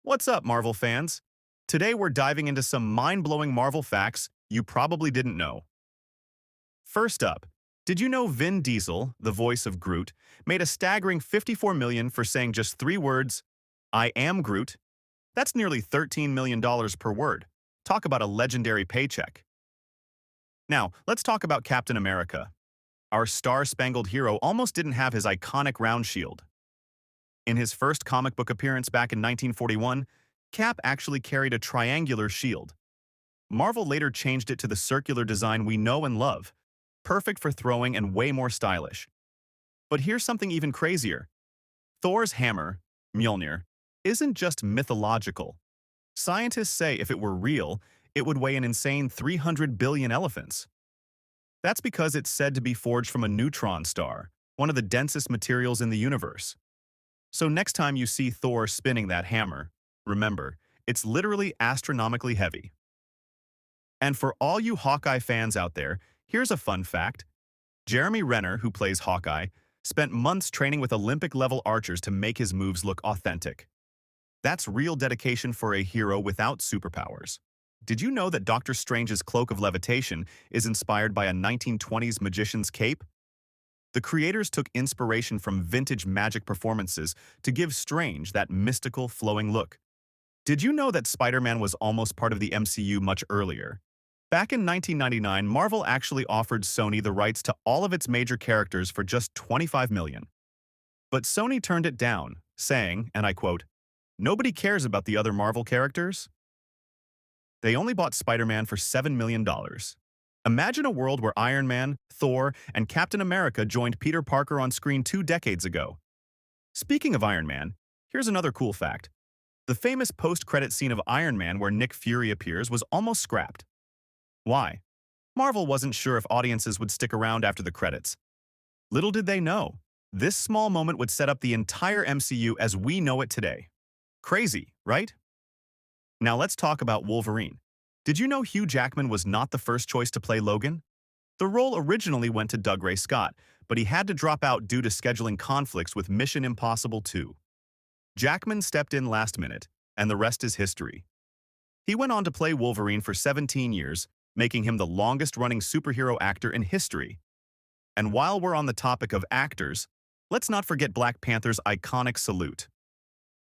What's up, Marvel fans? Today we're diving into some mind-blowing Marvel facts you probably didn't know. First up, did you know Vin Diesel, the voice of Groot, made a staggering $54 million for saying just 3 words, "I am Groot"? That's nearly $13 million per word. Talk about a legendary paycheck. Now, let's talk about Captain America. Our star-spangled hero almost didn't have his iconic round shield. In his first comic book appearance back in 1941, Cap actually carried a triangular shield. Marvel later changed it to the circular design we know and love, perfect for throwing and way more stylish. But here's something even crazier. Thor's hammer, Mjolnir, isn't just mythological. Scientists say if it were real, it would weigh an insane 300 billion elephants. That's because it's said to be forged from a neutron star, one of the densest materials in the universe. So next time you see Thor spinning that hammer, remember, it's literally astronomically heavy. And for all you Hawkeye fans out there, here's a fun fact. Jeremy Renner, who plays Hawkeye, spent months training with Olympic-level archers to make his moves look authentic. That's real dedication for a hero without superpowers. Did you know that Doctor Strange's cloak of levitation is inspired by a 1920s magician's cape? The creators took inspiration from vintage magic performances to give Strange that mystical, flowing look. Did you know that Spider-Man was almost part of the MCU much earlier? Back in 1999, Marvel actually offered Sony the rights to all of its major characters for just $25 million. But Sony turned it down, saying, and I quote, "Nobody cares about the other Marvel characters." They only bought Spider-Man for $7 million. Imagine a world where Iron Man, Thor, and Captain America joined Peter Parker on screen 2 decades ago. Speaking of Iron Man, here's another cool fact. The famous post-credit scene of Iron Man where Nick Fury appears was almost scrapped. Why? Marvel wasn't sure if audiences would stick around after the credits. Little did they know, this small moment would set up the entire MCU as we know it today. Crazy, right? Now let's talk about Wolverine. Did you know Hugh Jackman was not the first choice to play Logan? The role originally went to Doug Ray Scott, but he had to drop out due to scheduling conflicts with Mission Impossible 2. Jackman stepped in last minute, and the rest is history. He went on to play Wolverine for 17 years, making him the longest-running superhero actor in history. And while we're on the topic of actors, let's not forget Black Panther's iconic salute.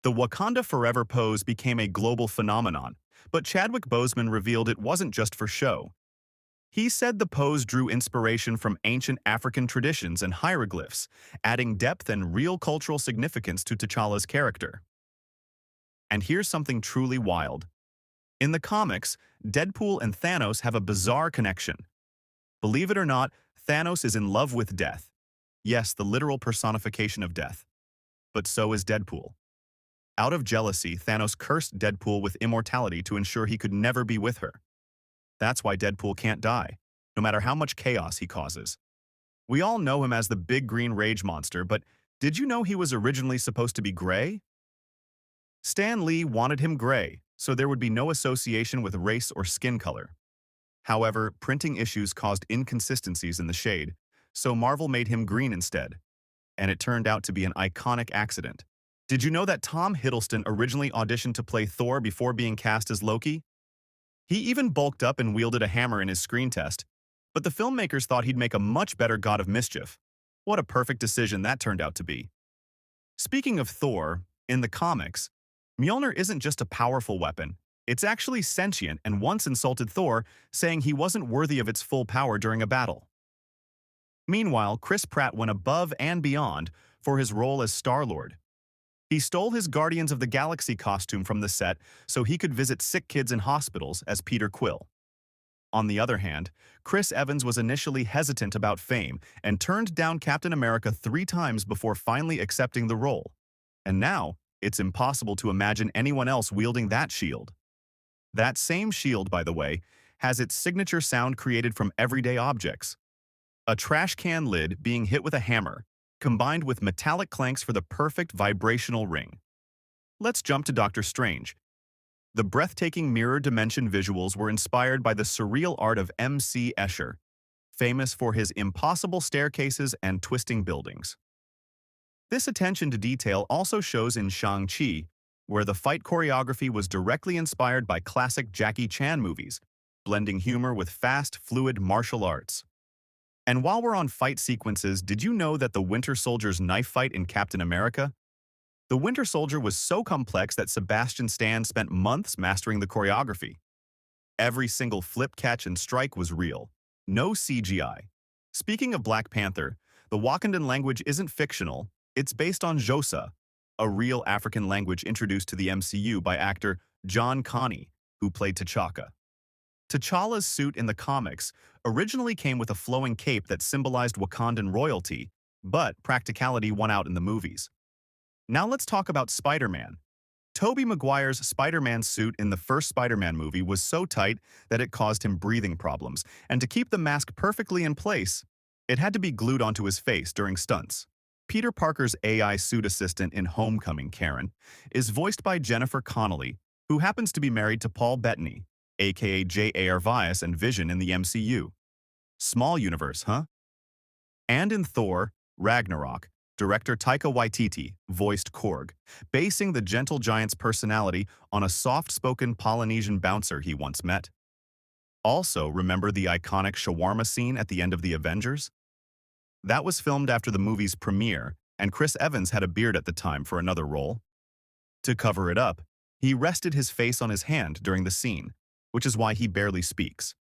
The Wakanda Forever pose became a global phenomenon, but Chadwick Boseman revealed it wasn't just for show. He said the pose drew inspiration from ancient African traditions and hieroglyphs, adding depth and real cultural significance to T'Challa's character. And here's something truly wild. In the comics, Deadpool and Thanos have a bizarre connection. Believe it or not, Thanos is in love with death. Yes, the literal personification of death. But so is Deadpool. Out of jealousy, Thanos cursed Deadpool with immortality to ensure he could never be with her. That's why Deadpool can't die, no matter how much chaos he causes. We all know him as the big green rage monster, but did you know he was originally supposed to be gray? Stan Lee wanted him gray, so there would be no association with race or skin color. However, printing issues caused inconsistencies in the shade, so Marvel made him green instead. And it turned out to be an iconic accident. Did you know that Tom Hiddleston originally auditioned to play Thor before being cast as Loki? He even bulked up and wielded a hammer in his screen test, but the filmmakers thought he'd make a much better god of mischief. What a perfect decision that turned out to be. Speaking of Thor, in the comics, Mjolnir isn't just a powerful weapon, it's actually sentient and once insulted Thor, saying he wasn't worthy of its full power during a battle. Meanwhile, Chris Pratt went above and beyond for his role as Star-Lord. He stole his Guardians of the Galaxy costume from the set so he could visit sick kids in hospitals as Peter Quill. On the other hand, Chris Evans was initially hesitant about fame and turned down Captain America 3 times before finally accepting the role. And now, it's impossible to imagine anyone else wielding that shield. That same shield, by the way, has its signature sound created from everyday objects. A trash can lid being hit with a hammer, combined with metallic clanks for the perfect vibrational ring. Let's jump to Doctor Strange. The breathtaking mirror dimension visuals were inspired by the surreal art of M.C. Escher, famous for his impossible staircases and twisting buildings. This attention to detail also shows in Shang-Chi, where the fight choreography was directly inspired by classic Jackie Chan movies, blending humor with fast, fluid martial arts. And while we're on fight sequences, did you know that the Winter Soldier's knife fight in Captain America? The Winter Soldier was so complex that Sebastian Stan spent months mastering the choreography. Every single flip, catch, and strike was real. No CGI. Speaking of Black Panther, the Wakandan language isn't fictional, it's based on Xhosa, a real African language introduced to the MCU by actor John Connie, who played T'Chaka. T'Challa's suit in the comics originally came with a flowing cape that symbolized Wakandan royalty, but practicality won out in the movies. Now let's talk about Spider-Man. Tobey Maguire's Spider-Man suit in the first Spider-Man movie was so tight that it caused him breathing problems, and to keep the mask perfectly in place, it had to be glued onto his face during stunts. Peter Parker's AI suit assistant in Homecoming, Karen, is voiced by Jennifer Connelly, who happens to be married to Paul Bettany, aka J.A.R. Vyas and Vision in the MCU. Small universe, huh? And in Thor, Ragnarok, director Taika Waititi voiced Korg, basing the gentle giant's personality on a soft-spoken Polynesian bouncer he once met. Also, remember the iconic shawarma scene at the end of The Avengers? That was filmed after the movie's premiere, and Chris Evans had a beard at the time for another role. To cover it up, he rested his face on his hand during the scene, which is why he barely speaks.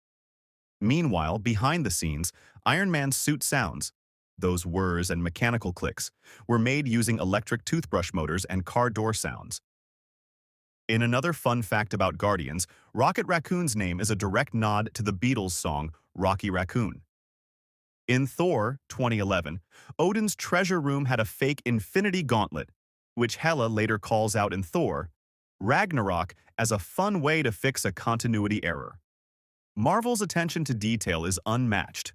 Meanwhile, behind the scenes, Iron Man's suit sounds, those whirs and mechanical clicks, were made using electric toothbrush motors and car door sounds. In another fun fact about Guardians, Rocket Raccoon's name is a direct nod to the Beatles' song Rocky Raccoon. In Thor 2011, Odin's treasure room had a fake infinity gauntlet, which Hela later calls out in Thor Ragnarok as a fun way to fix a continuity error. Marvel's attention to detail is unmatched.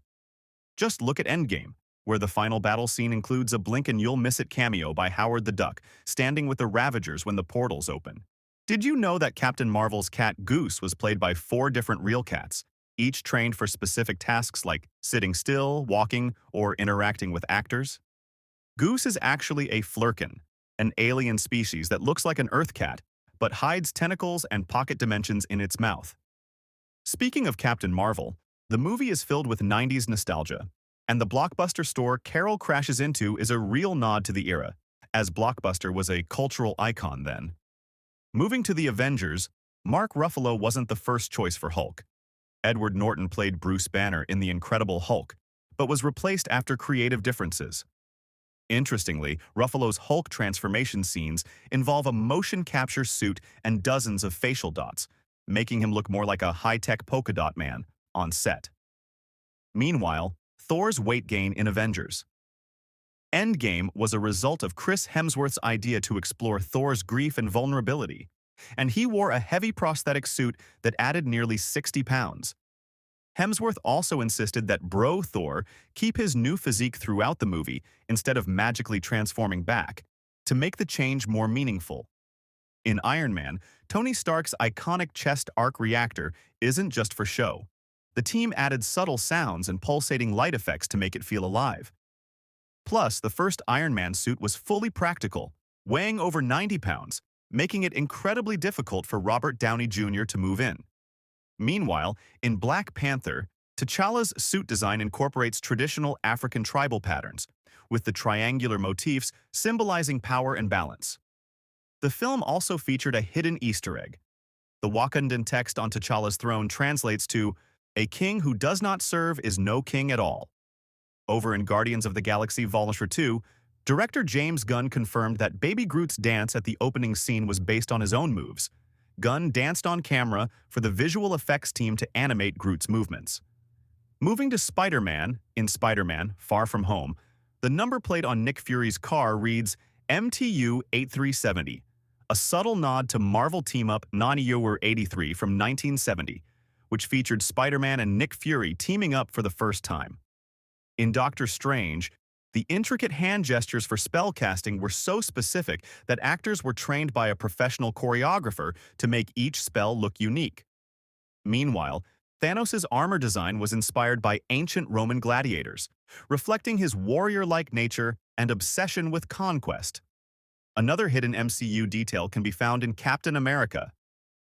Just look at Endgame, where the final battle scene includes a blink and you'll miss it cameo by Howard the Duck, standing with the Ravagers when the portals open. Did you know that Captain Marvel's cat Goose was played by 4 different real cats, each trained for specific tasks like sitting still, walking, or interacting with actors? Goose is actually a flurkin, an alien species that looks like an Earth cat, but hides tentacles and pocket dimensions in its mouth. Speaking of Captain Marvel, the movie is filled with 90s nostalgia, and the Blockbuster store Carol crashes into is a real nod to the era, as Blockbuster was a cultural icon then. Moving to the Avengers, Mark Ruffalo wasn't the first choice for Hulk. Edward Norton played Bruce Banner in The Incredible Hulk, but was replaced after creative differences. Interestingly, Ruffalo's Hulk transformation scenes involve a motion capture suit and dozens of facial dots, making him look more like a high-tech polka dot man on set. Meanwhile, Thor's weight gain in Avengers. Endgame was a result of Chris Hemsworth's idea to explore Thor's grief and vulnerability, and he wore a heavy prosthetic suit that added nearly 60 pounds. Hemsworth also insisted that Bro Thor keep his new physique throughout the movie instead of magically transforming back, to make the change more meaningful. In Iron Man, Tony Stark's iconic chest arc reactor isn't just for show. The team added subtle sounds and pulsating light effects to make it feel alive. Plus, the first Iron Man suit was fully practical, weighing over 90 pounds, making it incredibly difficult for Robert Downey Jr. to move in. Meanwhile, in Black Panther, T'Challa's suit design incorporates traditional African tribal patterns, with the triangular motifs symbolizing power and balance. The film also featured a hidden Easter egg. The Wakandan text on T'Challa's throne translates to, "A king who does not serve is no king at all." Over in Guardians of the Galaxy Vol. 2, director James Gunn confirmed that Baby Groot's dance at the opening scene was based on his own moves. Gunn danced on camera for the visual effects team to animate Groot's movements. Moving to Spider-Man, in Spider-Man: Far From Home, the number plate on Nick Fury's car reads MTU 8370, a subtle nod to Marvel team-up Nani 83 from 1970, which featured Spider-Man and Nick Fury teaming up for the first time. In Doctor Strange, the intricate hand gestures for spellcasting were so specific that actors were trained by a professional choreographer to make each spell look unique. Meanwhile, Thanos' armor design was inspired by ancient Roman gladiators, reflecting his warrior-like nature and obsession with conquest. Another hidden MCU detail can be found in Captain America,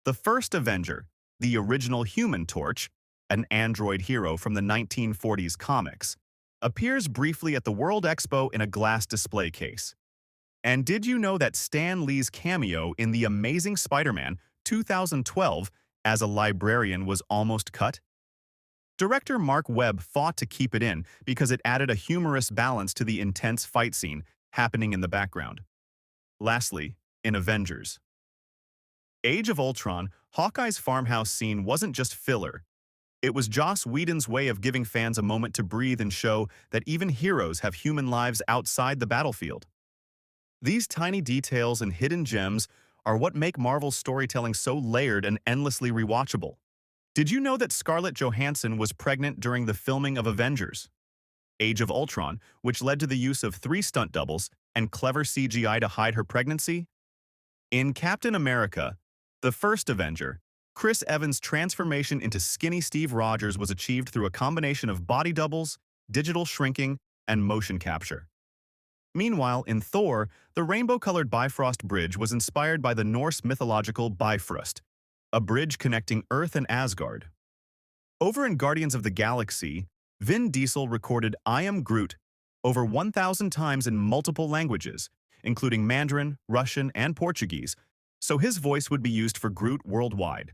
the first Avenger, the original Human Torch, an android hero from the 1940s comics, appears briefly at the World Expo in a glass display case. And did you know that Stan Lee's cameo in The Amazing Spider-Man 2012 as a librarian was almost cut? Director Mark Webb fought to keep it in because it added a humorous balance to the intense fight scene happening in the background. Lastly, in Avengers Age of Ultron, Hawkeye's farmhouse scene wasn't just filler. It was Joss Whedon's way of giving fans a moment to breathe and show that even heroes have human lives outside the battlefield. These tiny details and hidden gems are what make Marvel's storytelling so layered and endlessly rewatchable. Did you know that Scarlett Johansson was pregnant during the filming of Avengers Age of Ultron, which led to the use of 3 stunt doubles and clever CGI to hide her pregnancy? In Captain America, the first Avenger, Chris Evans' transformation into skinny Steve Rogers was achieved through a combination of body doubles, digital shrinking, and motion capture. Meanwhile, in Thor, the rainbow-colored Bifrost Bridge was inspired by the Norse mythological Bifrost, a bridge connecting Earth and Asgard. Over in Guardians of the Galaxy, Vin Diesel recorded "I Am Groot" over 1,000 times in multiple languages, including Mandarin, Russian, and Portuguese, so his voice would be used for Groot worldwide.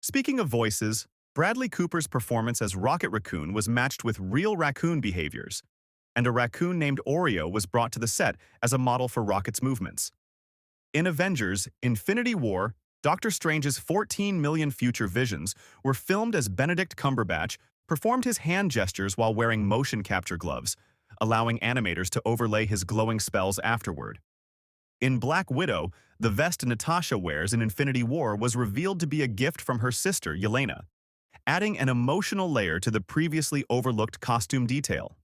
Speaking of voices, Bradley Cooper's performance as Rocket Raccoon was matched with real raccoon behaviors, and a raccoon named Oreo was brought to the set as a model for Rocket's movements. In Avengers: Infinity War, Doctor Strange's 14 million future visions were filmed as Benedict Cumberbatch performed his hand gestures while wearing motion capture gloves, allowing animators to overlay his glowing spells afterward. In Black Widow, the vest Natasha wears in Infinity War was revealed to be a gift from her sister, Yelena, adding an emotional layer to the previously overlooked costume detail.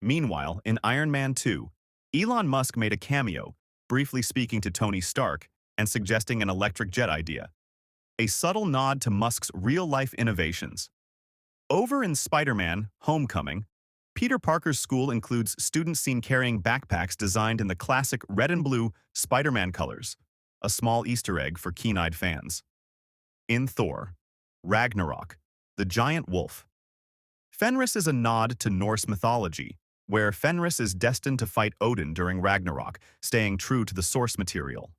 Meanwhile, in Iron Man 2, Elon Musk made a cameo, briefly speaking to Tony Stark and suggesting an electric jet idea, a subtle nod to Musk's real-life innovations. Over in Spider-Man: Homecoming, Peter Parker's school includes students seen carrying backpacks designed in the classic red and blue Spider-Man colors, a small Easter egg for keen-eyed fans. In Thor: Ragnarok, the giant wolf. Fenris is a nod to Norse mythology, where Fenris is destined to fight Odin during Ragnarok, staying true to the source material.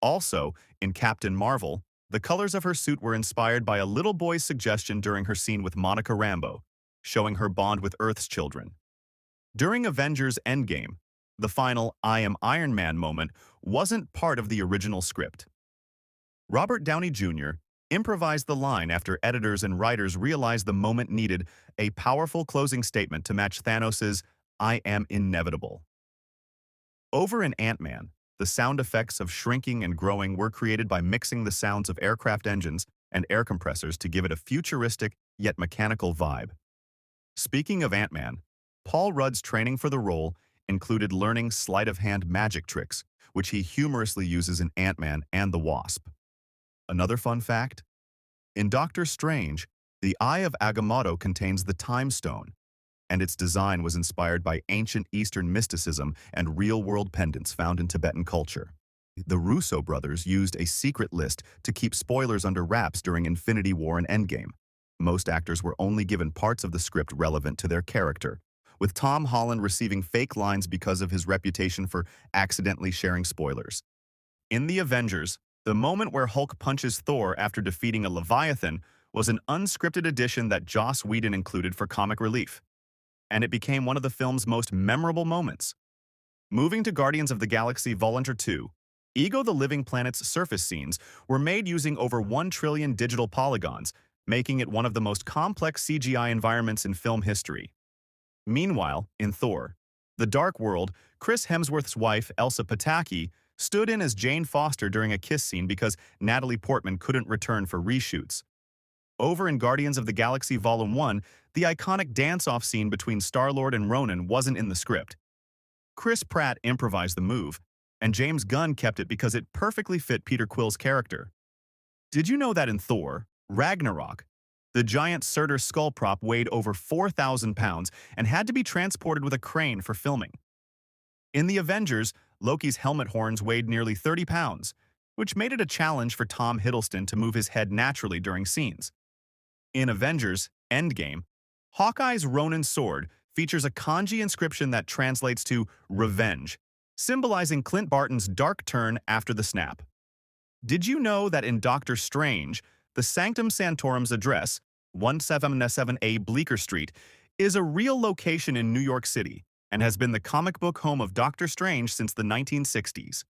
Also, in Captain Marvel, the colors of her suit were inspired by a little boy's suggestion during her scene with Monica Rambeau, showing her bond with Earth's children. During Avengers: Endgame, the final "I am Iron Man" moment wasn't part of the original script. Robert Downey Jr. improvised the line after editors and writers realized the moment needed a powerful closing statement to match Thanos' "I am inevitable." Over in Ant-Man, the sound effects of shrinking and growing were created by mixing the sounds of aircraft engines and air compressors to give it a futuristic yet mechanical vibe. Speaking of Ant-Man, Paul Rudd's training for the role included learning sleight-of-hand magic tricks, which he humorously uses in Ant-Man and the Wasp. Another fun fact? In Doctor Strange, the Eye of Agamotto contains the Time Stone, and its design was inspired by ancient Eastern mysticism and real-world pendants found in Tibetan culture. The Russo brothers used a secret list to keep spoilers under wraps during Infinity War and Endgame. Most actors were only given parts of the script relevant to their character, with Tom Holland receiving fake lines because of his reputation for accidentally sharing spoilers. In The Avengers, the moment where Hulk punches Thor after defeating a Leviathan was an unscripted addition that Joss Whedon included for comic relief, and it became one of the film's most memorable moments. Moving to Guardians of the Galaxy Vol. 2, Ego the Living Planet's surface scenes were made using over 1 trillion digital polygons, making it one of the most complex CGI environments in film history. Meanwhile, in Thor: The Dark World, Chris Hemsworth's wife, Elsa Pataky, stood in as Jane Foster during a kiss scene because Natalie Portman couldn't return for reshoots. Over in Guardians of the Galaxy Vol. 1, the iconic dance-off scene between Star-Lord and Ronan wasn't in the script. Chris Pratt improvised the move, and James Gunn kept it because it perfectly fit Peter Quill's character. Did you know that in Thor: Ragnarok, the giant Surtur skull prop weighed over 4,000 pounds and had to be transported with a crane for filming? In The Avengers, Loki's helmet horns weighed nearly 30 pounds, which made it a challenge for Tom Hiddleston to move his head naturally during scenes. In Avengers Endgame, Hawkeye's Ronin sword features a kanji inscription that translates to revenge, symbolizing Clint Barton's dark turn after the snap. Did you know that in Doctor Strange, the Sanctum Sanctorum's address, 1777A Bleecker Street, is a real location in New York City and has been the comic book home of Doctor Strange since the 1960s?